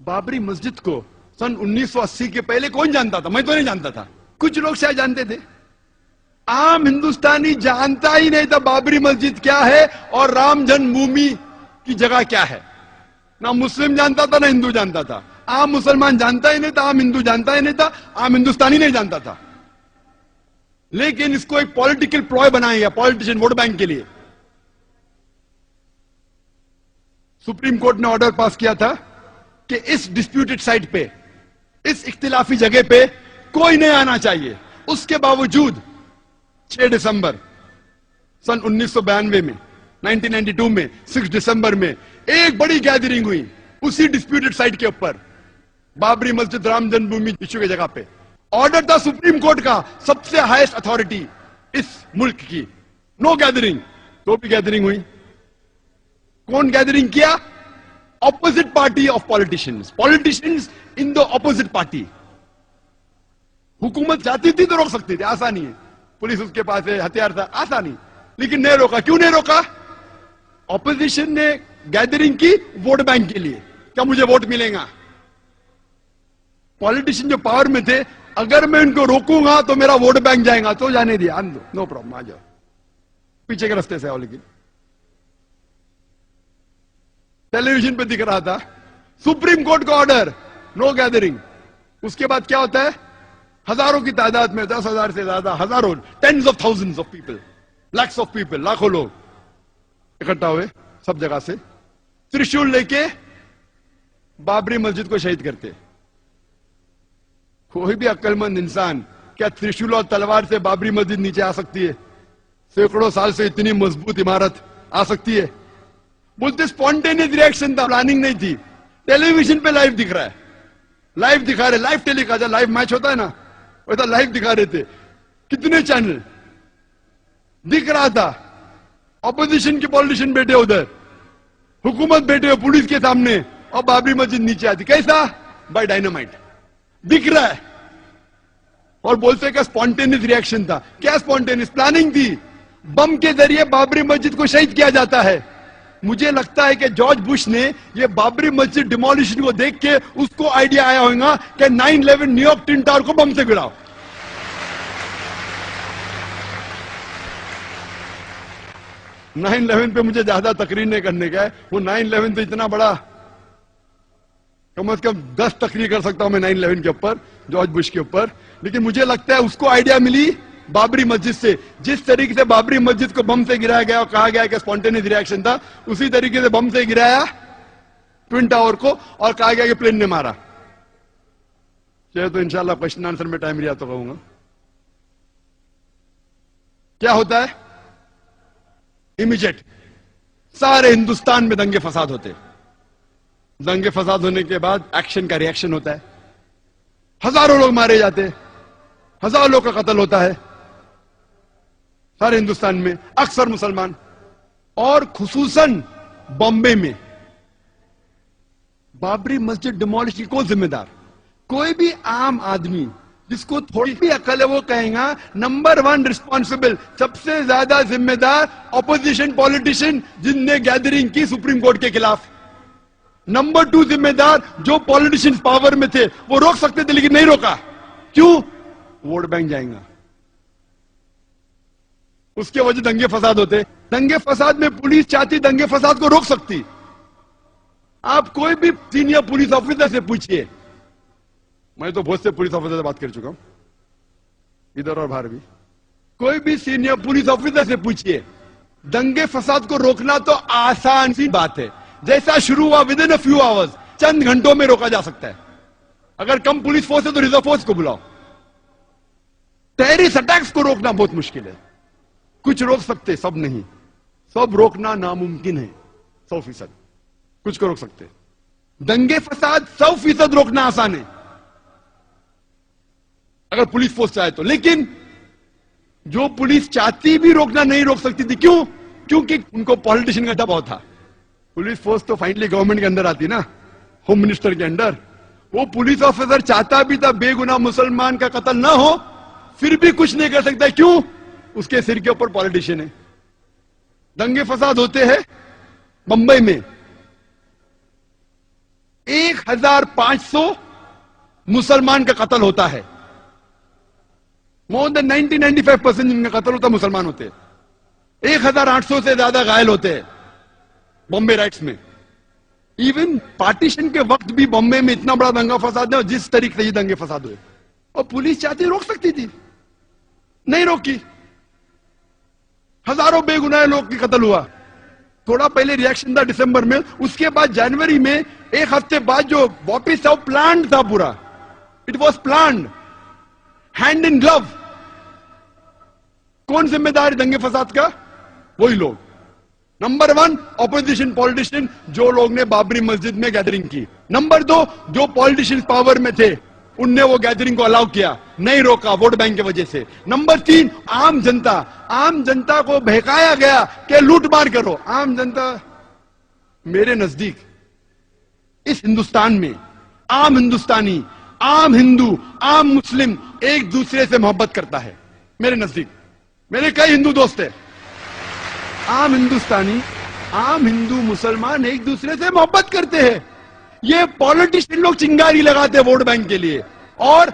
बाबरी मस्जिद को सन 1980 के पहले कौन जानता था? मैं तो नहीं जानता था, कुछ लोग शायद जानते थे। आम हिंदुस्तानी जानता ही नहीं था बाबरी मस्जिद क्या है और राम जन्मभूमि की जगह क्या है। ना मुस्लिम जानता था ना हिंदू जानता था। आम मुसलमान जानता ही नहीं था, आम हिंदू जानता ही नहीं था, आम हिंदुस्तानी नहीं जानता था। लेकिन इसको एक पॉलिटिकल प्लॉय बनाया गया, पॉलिटिशियन वोट बैंक के लिए। सुप्रीम कोर्ट ने ऑर्डर पास किया था कि इस डिस्प्यूटेड साइट पे, इस इख्तिलाफी जगह पे कोई नहीं आना चाहिए। उसके बावजूद 6 दिसंबर सन 1992 में, 1992 में 6 दिसंबर में एक बड़ी गैदरिंग हुई उसी डिस्प्यूटेड साइट के ऊपर, बाबरी मस्जिद राम जन्मभूमि इश्यू की जगह पे। ऑर्डर था सुप्रीम कोर्ट का, सबसे हाईएस्ट अथॉरिटी इस मुल्क की, नो गैदरिंग। तो भी गैदरिंग हुई। कौन गैदरिंग किया? Opposite party of politicians, politicians in the opposite party. हुकूमत चाहती थी तो रोक सकती थी, आसानी है, पुलिस उसके पास है, हथियार था, आसानी, लेकिन नहीं रोका। क्यों नहीं रोका? ऑपोजिशन ने गैदरिंग की वोट बैंक के लिए, क्या मुझे वोट मिलेगा। पॉलिटिशियन जो पावर में थे, अगर मैं इनको रोकूंगा तो मेरा वोट बैंक जाएगा, तो जाने दिया, आन दो, नो प्रॉब्लम, आ जाओ, पीछे के रास्ते से आओ। लेकिन टेलीविजन पे दिख रहा था सुप्रीम कोर्ट का ऑर्डर, नो गैदरिंग। उसके बाद क्या होता है? हजारों की तादाद में, 10,000 से ज्यादा, हजारों, tens of thousands of people, lakhs of people, लाखों लोग इकट्ठा हुए सब जगह से, त्रिशूल लेके बाबरी मस्जिद को शहीद करते। कोई भी अक्लमंद इंसान क्या त्रिशूल और तलवार से बाबरी मस्जिद नीचे आ सकती है? सैकड़ों साल से इतनी मजबूत इमारत आ सकती है? बोलते स्पॉन्टेनियस रिएक्शन था, प्लानिंग नहीं थी। टेलीविजन पे लाइव दिख रहा है, लाइव दिखा रहे, लाइव टेलीकास्ट, लाइव मैच होता है ना, वैसा लाइव दिखा रहे थे। कितने चैनल दिख रहा था। ऑपोजिशन के पॉलिटिशियन बैठे उधर, हुकूमत बैठे हो पुलिस के सामने, और बाबरी मस्जिद नीचे आती। कैसा? बाय डायनामाइट, दिख रहा है। और बोलते हैं कि स्पॉन्टेनियस रिएक्शन था। क्या स्पॉन्टेनियस? प्लानिंग थी। बम के जरिए बाबरी मस्जिद को शहीद किया जाता है। मुझे लगता है कि जॉर्ज बुश ने ये बाबरी मस्जिद डिमोलिशन को देख के उसको आइडिया आया होगा कि 9/11 न्यूयॉर्क ट्विन टावर को बम से गिराओ। (9/11) पे मुझे ज्यादा तकरीर नहीं करने का है, वो 9/11 तो इतना बड़ा, कम से कम 10 तकरीर कर सकता हूं मैं 9/11 के ऊपर, जॉर्ज बुश के ऊपर। लेकिन मुझे लगता है उसको आइडिया मिली बाबरी मस्जिद से। जिस तरीके से बाबरी मस्जिद को बम से गिराया गया और कहा गया कि स्पॉन्टेनियस रिएक्शन था, उसी तरीके से बम से गिराया ट्विन टावर को और कहा गया कि प्लेन ने मारा। चाहे तो इंशाल्लाह क्वेश्चन आंसर में टाइम रिया तो कहूंगा। क्या होता है? इमीडिएट सारे हिंदुस्तान में दंगे फसाद होते। दंगे फसाद होने के बाद एक्शन का रिएक्शन होता है, हजारों लोग मारे जाते, हजारों लोग का कत्ल होता है सारे हिंदुस्तान में, अक्सर मुसलमान। और खुसूसन बॉम्बे में बाबरी मस्जिद डिमोलिश की कौन जिम्मेदार? कोई भी आम आदमी जिसको थोड़ी भी अकल है वो कहेगा नंबर 1 रिस्पॉन्सिबल, सबसे ज्यादा जिम्मेदार ऑपोजिशन पॉलिटिशियन जिनने गैदरिंग की सुप्रीम कोर्ट के खिलाफ। नंबर 2 जिम्मेदार जो पॉलिटिशियंस पावर में थे, वो रोक सकते थे लेकिन नहीं रोका। क्यों? वोट बैंक जाएगा। उसके वजह दंगे फसाद होते। दंगे फसाद में पुलिस चाहती दंगे फसाद को रोक सकती। आप कोई भी सीनियर पुलिस ऑफिसर से पूछिए, मैं तो बहुत से पुलिस ऑफिसर से बात कर चुका हूं इधर और बाहर भी, कोई भी सीनियर पुलिस ऑफिसर से पूछिए, दंगे फसाद को रोकना तो आसान सी बात है। जैसा शुरू हुआ within a few hours, चंद घंटों में रोका जा सकता है। अगर कम पुलिस फोर्स है तो रिजर्व फोर्स को बुलाओ। टेररिस्ट अटैक्स को रोकना बहुत मुश्किल है। कुछ रोक सकते, सब नहीं। सब रोकना नामुमकिन है 100%। कुछ को रोक सकते। दंगे फसाद 100% रोकना आसान है अगर पुलिस फोर्स चाहे तो। लेकिन जो पुलिस चाहती भी रोकना नहीं रोक सकती थी। क्यों? क्योंकि उनको पॉलिटिशियन का दबाव था। पुलिस फोर्स तो फाइनली गवर्नमेंट के अंदर आती ना, होम मिनिस्टर के अंडर। वो पुलिस ऑफिसर चाहता भी था बेगुनाह मुसलमान का कत्ल ना हो, फिर भी कुछ नहीं कर सकता। क्यों? उसके सिर के ऊपर पॉलिटिशियन है। दंगे फसाद होते हैं बंबई में, 1500 मुसलमान का कत्ल होता है। मोर देन 90-95% जिनका कत्ल होता है मुसलमान होते हैं। 1800 से ज्यादा घायल होते हैं बॉम्बे राइट्स में। इवन पार्टीशन के वक्त भी बॉम्बे में इतना बड़ा दंगा फसाद है, जिस तरीके से ये दंगे फसाद हुए, और पुलिस चाहती रोक सकती थी, नहीं रोकी। हजारों बेगुनाह लोग की कत्ल हुआ। थोड़ा पहले रिएक्शन था दिसंबर में, उसके बाद जनवरी में, एक हफ्ते बाद जो वापिस था, प्लान था पूरा। It was plan, hand in glove. कौन जिम्मेदार दंगे फसाद का? वही लोग। नंबर 1 ऑपोजिशन पॉलिटिशियन, जो लोग ने बाबरी मस्जिद में गैदरिंग की। नंबर 2 जो पॉलिटिशियन पावर में थे, उनने वो गैदरिंग को अलाउ किया, नहीं रोका वोट बैंक की वजह से। नंबर 3 आम जनता, आम जनता को बहकाया गया कि लूट मार करो। आम जनता, मेरे नजदीक इस हिंदुस्तान में आम हिंदुस्तानी, आम हिंदू, आम मुस्लिम एक दूसरे से मोहब्बत करता है। मेरे नजदीक मेरे कई हिंदू दोस्त हैं। आम हिंदुस्तानी, आम हिंदू मुसलमान एक दूसरे से मोहब्बत करते हैं। ये पॉलिटिशियन लोग चिंगारी लगाते हैं वोट बैंक के लिए, और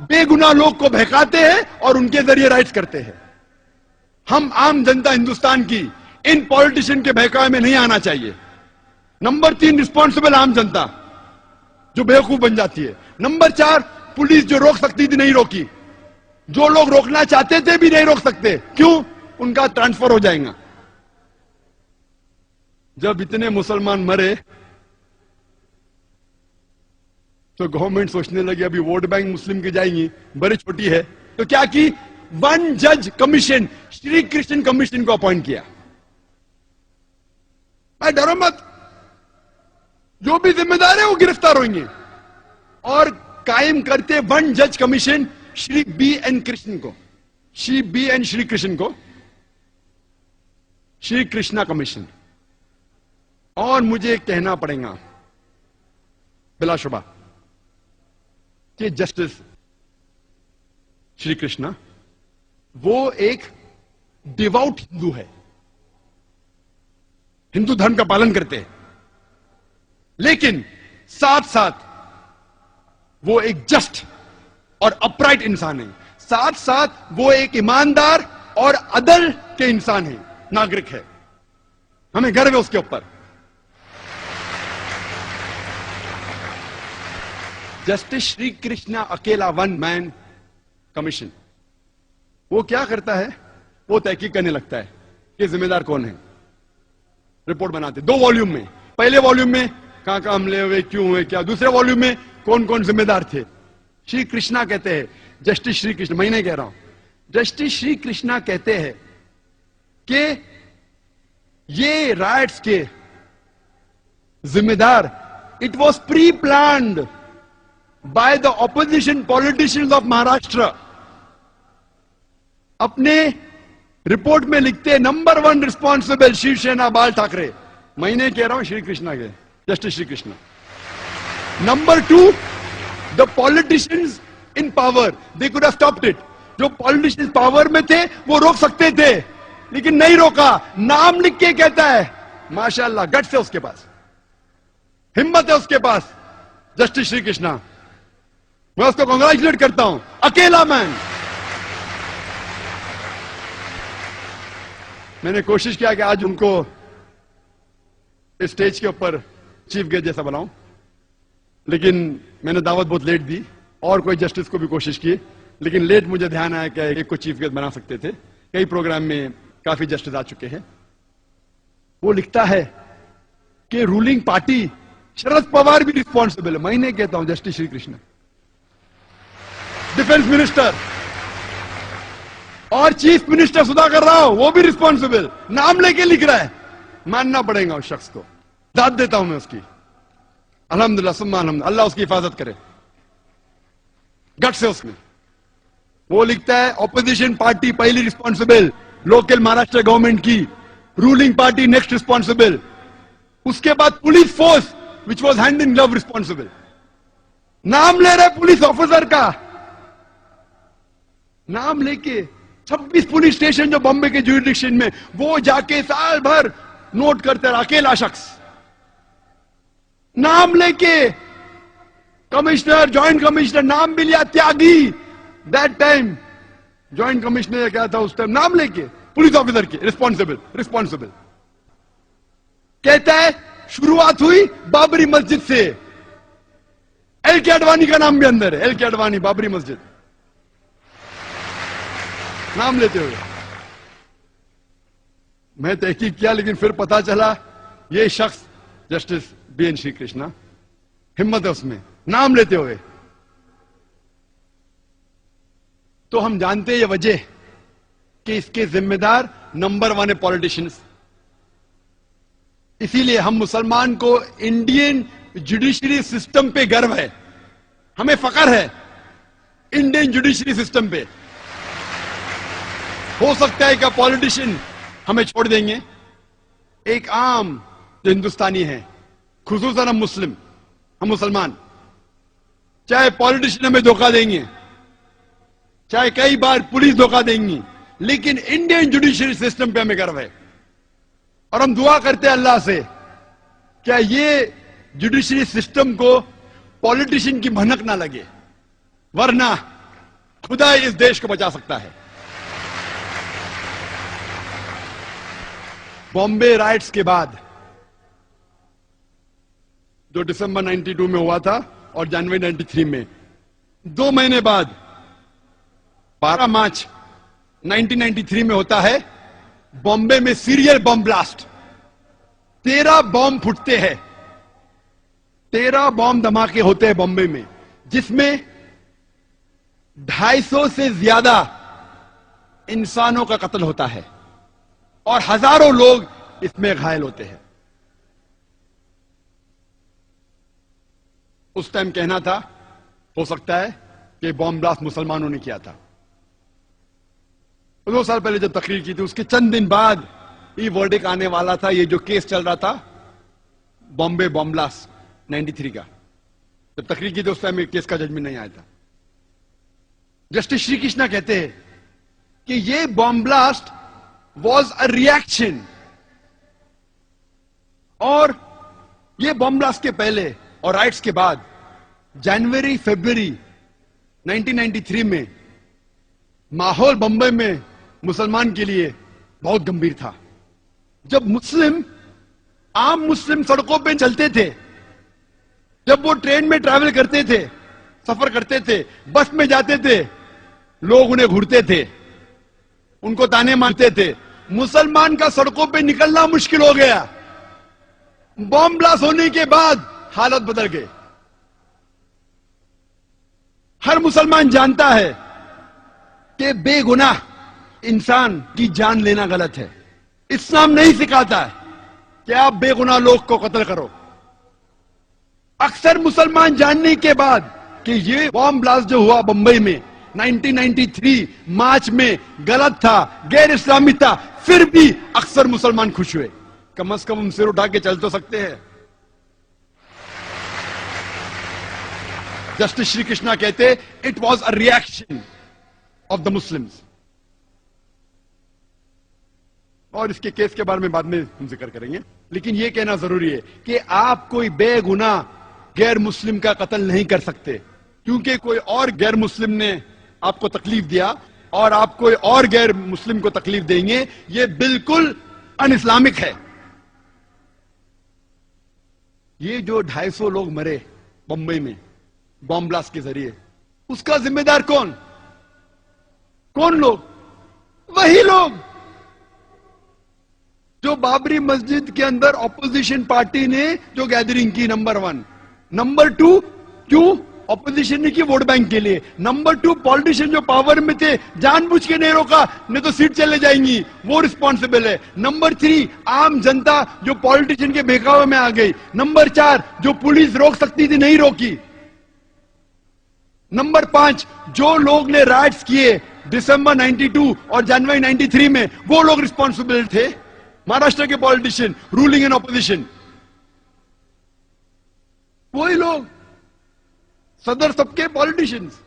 बेगुनाह लोग को बहकाते हैं और उनके जरिए राइट्स करते हैं। हम आम जनता हिंदुस्तान की इन पॉलिटिशियन के बहकावे में नहीं आना चाहिए। नंबर 3 रिस्पॉन्सिबल आम जनता, जो बेवकूफ बन जाती है। नंबर 4 पुलिस, जो रोक सकती थी नहीं रोकी। जो लोग रोकना चाहते थे भी नहीं रोक सकते। क्यों? उनका ट्रांसफर हो जाएगा। जब इतने मुसलमान मरे तो गवर्नमेंट सोचने लगी अभी वोट बैंक मुस्लिम की जाएंगी, बड़ी छोटी है, तो क्या की? 1 जज कमीशन, श्री कृष्ण कमीशन को अपॉइंट किया। भाई डरो मत, जो भी जिम्मेदार है वो गिरफ्तार होंगे। और कायम करते 1 जज कमीशन श्री B.N. कृष्ण को, श्री B.N. श्री कृष्ण को श्री कृष्णा कमीशन। और मुझे कहना पड़ेगा बिलाशुबा कि जस्टिस श्री कृष्णा वो एक डिवाउट हिंदू है, हिंदू धर्म का पालन करते हैं, लेकिन साथ साथ वो एक जस्ट और अपराइट इंसान है। साथ साथ वो एक ईमानदार और अदल के इंसान है, नागरिक है। हमें गर्व है उसके ऊपर। जस्टिस श्री कृष्णा अकेला 1 मैन कमीशन, वो क्या करता है? वो तहकीक करने लगता है कि जिम्मेदार कौन है। रिपोर्ट बनाते 2 वॉल्यूम में। पहले वॉल्यूम में कहां कहां हमले हुए, क्यों हुए, क्या। दूसरे वॉल्यूम में कौन कौन जिम्मेदार थे। श्री कृष्णा कहते हैं, जस्टिस श्री कृष्ण, मैं नहीं कह रहा हूं, जस्टिस श्री कृष्णा कहते हैं कि ये राइट्स के जिम्मेदार, it was pre planned by the opposition politicians of Maharashtra. अपने रिपोर्ट में लिखते हैं नंबर 1 रिस्पॉन्सिबल शिवसेना बाल ठाकरे। मैं नहीं कह रहा हूं, श्री कृष्णा के, justice Shri Krishna. Number 2 the politicians in power, they could have stopped it. जो पॉलिटिशियंस पावर में थे वो रोक सकते थे, लेकिन नहीं रोका। नाम लिख के कहता है, माशाल्लाह, गट्स है उसके पास, हिम्मत है उसके पास, जस्टिस श्री कृष्णा। मैं उसको कांग्रेचुलेट करता हूं, अकेला मैन। मैंने कोशिश किया कि आज उनको स्टेज के ऊपर चीफ गेस्ट जैसा बनाऊं, लेकिन मैंने दावत बहुत लेट दी। और कोई जस्टिस को भी कोशिश की, लेकिन लेट मुझे ध्यान आया कि एक को चीफ गेस्ट बना सकते थे। कई प्रोग्राम में काफी जस्टिस आ चुके हैं। वो लिखता है कि रूलिंग पार्टी, शरद पवार भी रिस्पॉन्सिबल है। मैं नहीं कहता हूं, justice Shri Krishna. Defence minister और चीफ मिनिस्टर सुधाकर राव, वो भी रिस्पॉन्सिबल, नाम लेके लिख रहा है। मानना पड़ेगा उस शख्स को, दाद देता हूं मैं उसकी। अल्हम्दुलिल्लाह सुम्मा अल्हम्दुलिल्लाह, अल्लाह उसकी हिफाजत करे, गट से उसमें। वो लिखता है ऑपोजिशन पार्टी पहली रिस्पॉन्सिबल, लोकल महाराष्ट्र गवर्नमेंट की, रूलिंग पार्टी नेक्स्ट रिस्पॉन्सिबल, उसके बाद police force which was hand in glove responsible. नाम ले रहे पुलिस ऑफिसर का, नाम लेके 26 पुलिस स्टेशन जो बॉम्बे के ज्यूरिडिक्शन में, वो जाके साल भर नोट करते रहा, अकेला शख्स नाम लेके कमिश्नर, ज्वाइंट कमिश्नर, नाम भी लिया, त्यागी। दैट टाइम ज्वाइंट कमिश्नर क्या था उस टाइम, नाम लेके, पुलिस ऑफिसर के, रिस्पॉन्सिबल कहता है शुरुआत हुई बाबरी मस्जिद से। एल के अडवाणी का नाम भी अंदर है, एल के अडवाणी, बाबरी मस्जिद नाम लेते हुए। मैं तहकीक किया, लेकिन फिर पता चला ये शख्स जस्टिस बीएन श्री कृष्णा, हिम्मत है उसमें नाम लेते हुए। तो हम जानते हैं ये वजह कि इसके जिम्मेदार नंबर 1 है पॉलिटिशियंस। इसीलिए हम मुसलमान को इंडियन जुडिशरी सिस्टम पे गर्व है, हमें फख्र है इंडियन जुडिशरी सिस्टम पे। हो सकता है कि पॉलिटिशियन हमें छोड़ देंगे, एक आम जो हिंदुस्तानी है, खुसूसन हम मुसलमान, चाहे पॉलिटिशियन हमें धोखा देंगे, चाहे कई बार पुलिस धोखा देंगी, लेकिन इंडियन जुडिशरी सिस्टम पे हमें गर्व है। और हम दुआ करते हैं अल्लाह से, क्या ये जुडिशरी सिस्टम को पॉलिटिशियन की भनक ना लगे, वरना खुदा इस देश को बचा सकता है। बॉम्बे राइट्स के बाद जो दिसंबर 92 में हुआ था और जनवरी 93 में, 2 महीने बाद 12 मार्च 1993 में होता है बॉम्बे में सीरियल बॉम्ब ब्लास्ट। 13 बॉम्ब फूटते हैं, 13 बॉम्ब धमाके होते हैं बॉम्बे में, जिसमें 250 से ज्यादा इंसानों का कत्ल होता है और हजारों लोग इसमें घायल होते हैं। उस टाइम कहना था, हो सकता है कि बॉम्ब ब्लास्ट मुसलमानों ने किया था। 2 साल पहले जब तकरीर की थी, उसके चंद दिन बाद ये वर्डिक आने वाला था। ये जो केस चल रहा था बॉम्बे बॉम्ब ब्लास्ट 93 का, जब तकरीर की थी उस टाइम केस का जजमेंट नहीं आया था। जस्टिस श्री कृष्णा कहते हैं कि ये bomb blast was a reaction, और ये बॉम्ब ब्लास्ट के पहले और राइट्स के बाद जनवरी फरवरी 1993 में माहौल बंबई में मुसलमान के लिए बहुत गंभीर था। जब आम मुस्लिम सड़कों पे चलते थे, जब वो ट्रेन में ट्रैवल करते थे, सफर करते थे, बस में जाते थे, लोग उन्हें घूरते थे, उनको ताने मारते थे। मुसलमान का सड़कों पे निकलना मुश्किल हो गया। बॉम्ब ब्लास्ट होने के बाद हालत बदल गई। हर मुसलमान जानता है कि बेगुनाह इंसान की जान लेना गलत है। इस्लाम नहीं सिखाता है कि आप बेगुनाह लोग को कत्ल करो। अक्सर मुसलमान जानने के बाद कि ये बॉम्ब ब्लास्ट जो हुआ बंबई में 1993 मार्च में गलत था, गैर इस्लामी था, फिर भी अक्सर मुसलमान खुश हुए। कम से कम हम सिर उठा के चल तो सकते हैं। जस्टिस श्री कृष्णा कहते it was a reaction of the Muslims. और इसके केस के बारे में बाद में हम जिक्र करेंगे, लेकिन यह कहना जरूरी है कि आप कोई बेगुनाह गैर मुस्लिम का कत्ल नहीं कर सकते, क्योंकि कोई और गैर मुस्लिम ने आपको तकलीफ दिया और आप कोई और गैर मुस्लिम को तकलीफ देंगे, यह बिल्कुल अन इस्लामिक है। ये जो 250 लोग मरे बंबई में बॉम्ब ब्लास्ट के जरिए, उसका जिम्मेदार कौन लोग? वही लोग जो बाबरी मस्जिद के अंदर ऑपोजिशन पार्टी ने जो गैदरिंग की, नंबर 1। नंबर 2, क्यों ऑपोजिशन ने की? वोट बैंक के लिए। नंबर 2, पॉलिटिशियन जो पावर में थे जानबूझ के नहीं रोका, नहीं तो सीट चले जाएंगी, वो रिस्पॉन्सिबल है। नंबर 3, आम जनता जो पॉलिटिशियन के बहकावे में आ गई। नंबर 4, जो पुलिस रोक सकती थी नहीं रोकी। नंबर 5, जो लोग ने राइट्स किए दिसंबर 92 और जनवरी 93 में, वो लोग रिस्पॉन्सिबल थे। महाराष्ट्र के पॉलिटिशियन, रूलिंग एंड ऑपोजिशन, वही लोग, सदर सबके पॉलिटिशियंस।